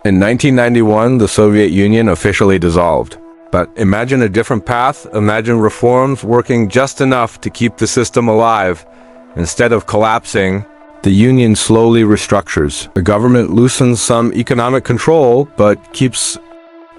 In 1991, the Soviet Union officially dissolved. But imagine a different path. Imagine reforms working just enough to keep the system alive. Instead of collapsing, the Union slowly restructures. The government loosens some economic control, but keeps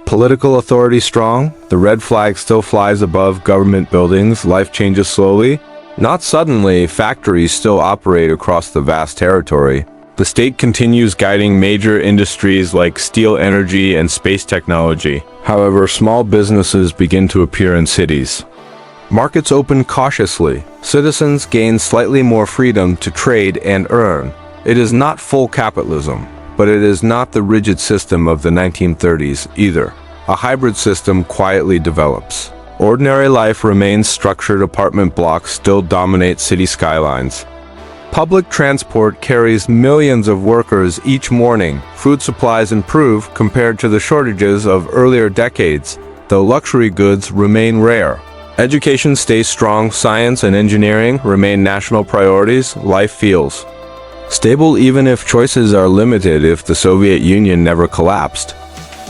political authority strong. The red flag still flies above government buildings. Life changes slowly. Not suddenly, factories still operate across the vast territory. The state continues guiding major industries like steel, energy, and space technology. However, small businesses begin to appear in cities. Markets open cautiously. Citizens gain slightly more freedom to trade and earn. It is not full capitalism, but it is not the rigid system of the 1930s either. A hybrid system quietly develops. Ordinary life remains structured. Apartment blocks still dominate city skylines. Public transport carries millions of workers each morning. Food supplies improve compared to the shortages of earlier decades, though luxury goods remain rare. Education stays strong. Science and engineering remain national priorities. Life feels stable even if choices are limited. If the Soviet Union never collapsed,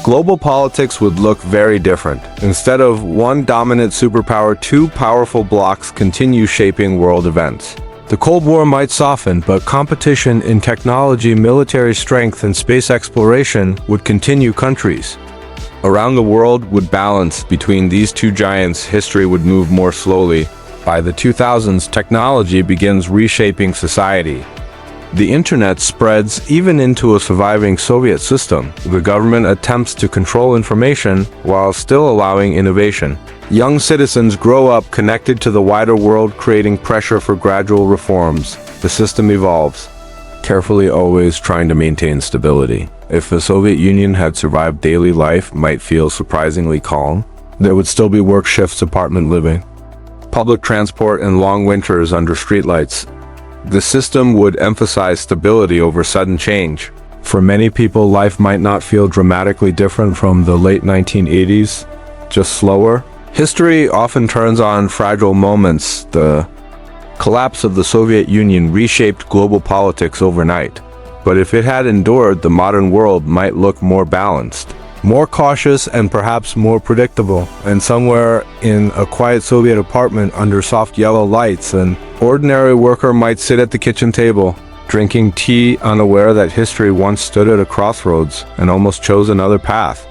global politics would look very different. Instead of one dominant superpower, two powerful blocs continue shaping world events. The Cold War might soften, but competition in technology, military strength, and space exploration would continue. Countries around the world would balance between these two giants. History would move more slowly. By the 2000s, technology begins reshaping society. The internet spreads even into a surviving Soviet system. The government attempts to control information while still allowing innovation. Young citizens grow up connected to the wider world, creating pressure for gradual reforms. The system evolves, carefully, always trying to maintain stability. If the Soviet Union had survived, daily life might feel surprisingly calm. There would still be work shifts, apartment living, public transport, and long winters under streetlights. The system would emphasize stability over sudden change. For many people, life might not feel dramatically different from the late 1980s, just slower. History often turns on fragile moments. The collapse of the Soviet Union reshaped global politics overnight. But if it had endured, the modern world might look more balanced, more cautious, and perhaps more predictable. And somewhere in a quiet Soviet apartment under soft yellow lights, an ordinary worker might sit at the kitchen table, drinking tea, unaware that history once stood at a crossroads and almost chose another path.